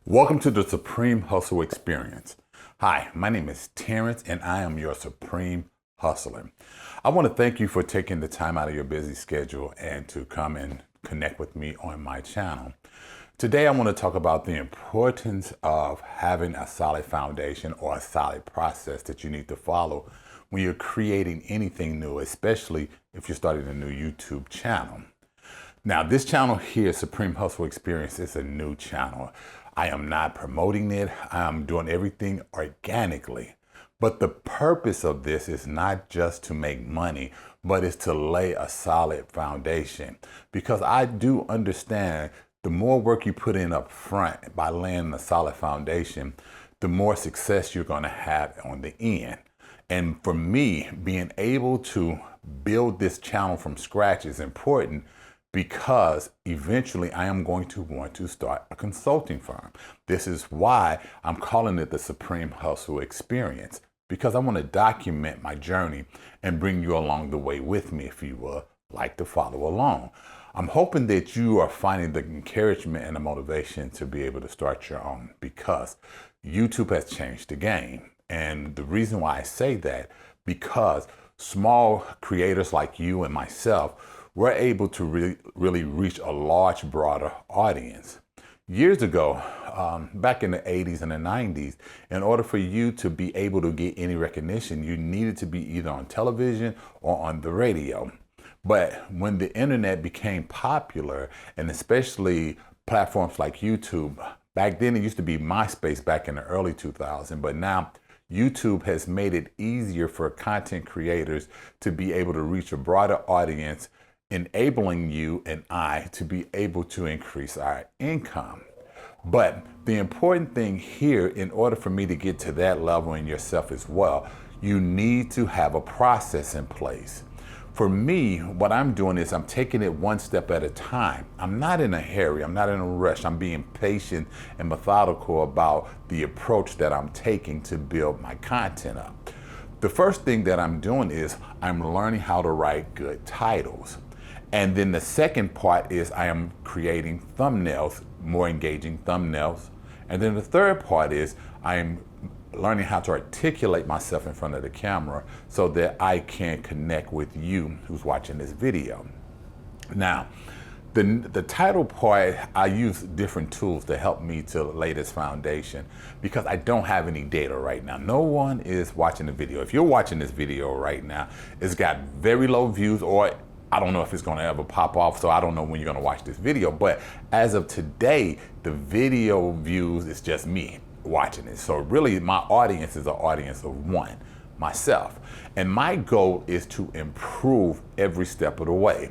Welcome to the Supreme Hustle Experience. Hi, my name is Terrence and I am your Supreme Hustler. I want to thank you for taking the time out of your busy schedule and to come and connect with me on my channel. Today I want to talk about the importance of having a solid foundation or a solid process that you need to follow when you're creating anything new, especially if you're starting a new YouTube channel. Now, this channel here, Supreme Hustle Experience, is a new channel. I am not promoting it. I'm doing everything organically. But the purpose of this is not just to make money, but it's to lay a solid foundation. Because I do understand the more work you put in up front by laying a solid foundation, the more success you're going to have on the end. And for me, being able to build this channel from scratch is important because eventually I am going to want to start a consulting firm. This is why I'm calling it the Supreme Hustle Experience, because I want to document my journey and bring you along the way with me if you would like to follow along. I'm hoping that you are finding the encouragement and the motivation to be able to start your own, because YouTube has changed the game. And the reason why I say that, because small creators like you and myself, we're able to really reach a large, broader audience. Years ago, back in the 80s and the 90s, in order for you to be able to get any recognition, you needed to be either on television or on the radio. But when the internet became popular, and especially platforms like YouTube, back then it used to be MySpace back in the early 2000s, but now YouTube has made it easier for content creators to be able to reach a broader audience, enabling you and I to be able to increase our income. But the important thing here, in order for me to get to that level in yourself as well, you need to have a process in place. For me, what I'm doing is I'm taking it one step at a time. I'm not in a hurry. I'm not in a rush. I'm being patient and methodical about the approach that I'm taking to build my content up. The first thing that I'm doing is I'm learning how to write good titles. And then the second part is I am creating thumbnails, more engaging thumbnails. And then the third part is I am learning how to articulate myself in front of the camera so that I can connect with you who's watching this video. Now, the title part, I use different tools to help me to lay this foundation because I don't have any data right now. No one is watching the video. If you're watching this video right now, it's got very low views, or I don't know if it's going to ever pop off, so I don't know when you're going to watch this video. But as of today, the video views is just me watching it. So really, my audience is an audience of one, myself. And my goal is to improve every step of the way.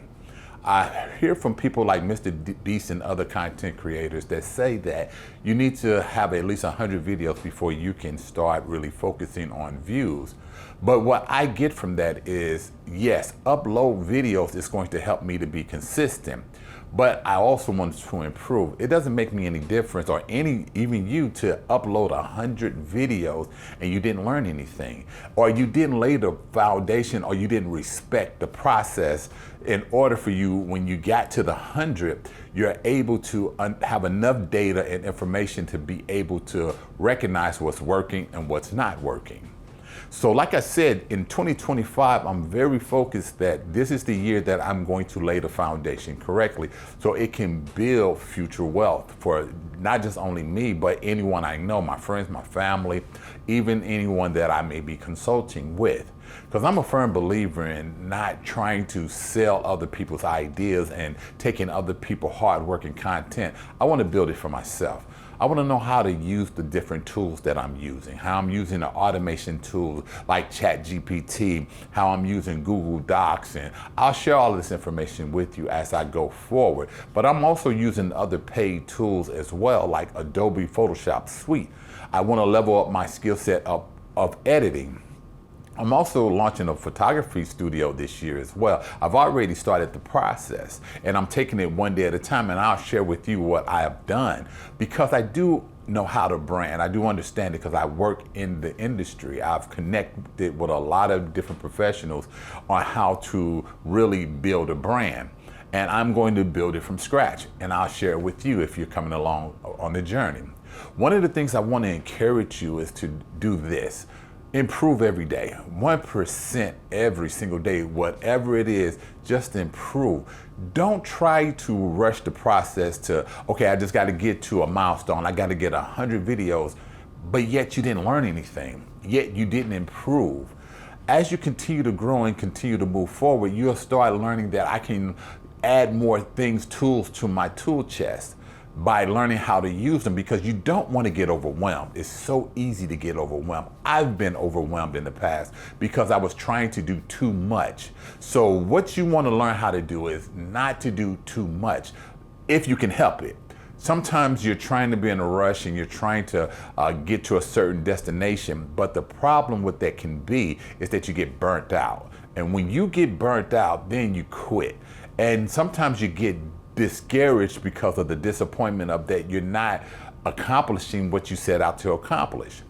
I hear from people like Mr. Beast and other content creators that say that you need to have at least 100 videos before you can start really focusing on views. But what I get from that is, yes, upload videos is going to help me to be consistent, but I also want to improve. It doesn't make me any difference, or even you, to upload 100 videos and you didn't learn anything, or you didn't lay the foundation, or you didn't respect the process. In order for you, when you got to the 100, you're able to have enough data and information to be able to recognize what's working and what's not working. So like I said, in 2025, I'm very focused that this is the year that I'm going to lay the foundation correctly so it can build future wealth for not just only me, but anyone I know, my friends, my family, even anyone that I may be consulting with. Because I'm a firm believer in not trying to sell other people's ideas and taking other people's hard-working content. I want to build it for myself. I want to know how to use the different tools that I'm using, how I'm using the automation tools like ChatGPT, how I'm using Google Docs, and I'll share all this information with you as I go forward. But I'm also using other paid tools as well, like Adobe Photoshop Suite. I want to level up my skill set of editing. I'm also launching a photography studio this year as well. I've already started the process, and I'm taking it one day at a time, and I'll share with you what I have done, because I do know how to brand. I do understand it because I work in the industry. I've connected with a lot of different professionals on how to really build a brand. And I'm going to build it from scratch, and I'll share it with you if you're coming along on the journey. One of the things I want to encourage you is to do this. Improve every day, 1% every single day, whatever it is, just improve. Don't try to rush the process to, okay, I just got to get to a milestone. I got to get 100 videos, but yet you didn't learn anything, yet you didn't improve. As you continue to grow and continue to move forward, you'll start learning that I can add more things, tools to my tool chest by learning how to use them, because you don't want to get overwhelmed. It's so easy to get overwhelmed. I've been overwhelmed in the past because I was trying to do too much. So what you want to learn how to do is not to do too much if you can help it. Sometimes you're trying to be in a rush and you're trying to get to a certain destination, but the problem with that can be is that you get burnt out. And when you get burnt out, then you quit. And sometimes you get discouraged because of the disappointment of that you're not accomplishing what you set out to accomplish.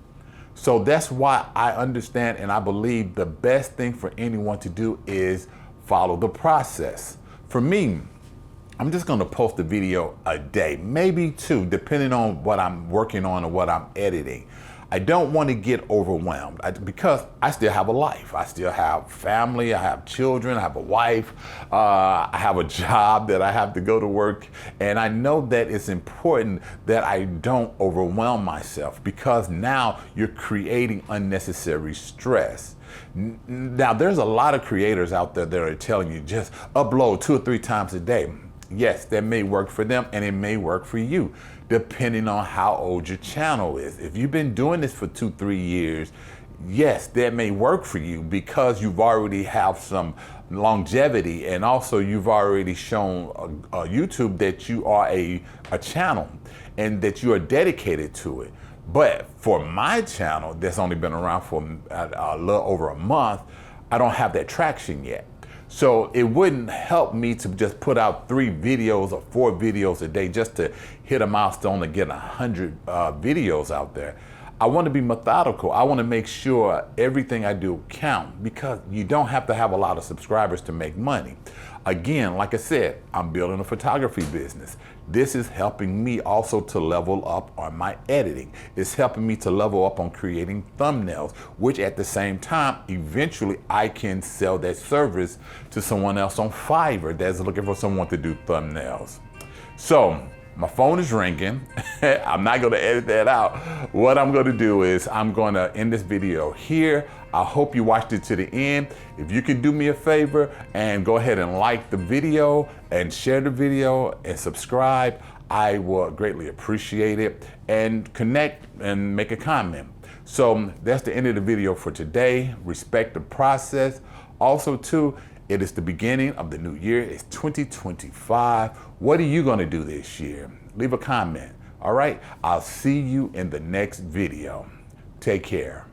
So that's why I understand and I believe the best thing for anyone to do is follow the process. For me, I'm just going to post a video a day, maybe two, depending on what I'm working on or what I'm editing. I don't want to get overwhelmed because I still have a life. I still have family. I have children. I have a wife. I have a job that I have to go to work. And I know that it's important that I don't overwhelm myself, because now you're creating unnecessary stress. Now, there's a lot of creators out there that are telling you just upload 2 or 3 times a day. Yes, that may work for them and it may work for you, depending on how old your channel is. If you've been doing this for 2-3 years, yes, that may work for you because you've already have some longevity, and also you've already shown YouTube that you are a channel and that you are dedicated to it. But for my channel that's only been around for a little over a month, I don't have that traction yet. So it wouldn't help me to just put out 3 videos or 4 videos a day just to hit a milestone and get 100 videos out there. I want to be methodical. I want to make sure everything I do count, because you don't have to have a lot of subscribers to make money. Again, like I said, I'm building a photography business. This is helping me also to level up on my editing. It's helping me to level up on creating thumbnails, which at the same time, eventually I can sell that service to someone else on Fiverr that's looking for someone to do thumbnails. So my phone is ringing. I'm not going to edit that out. What I'm going to do is I'm going to end this video here. I hope you watched it to the end. If you could do me a favor and go ahead and like the video and share the video and subscribe, I will greatly appreciate it, and connect and make a comment. So that's the end of the video for today. Respect the process. Also too, it is the beginning of the new year. It's 2025. What are you going to do this year? Leave a comment. All right. I'll see you in the next video. Take care.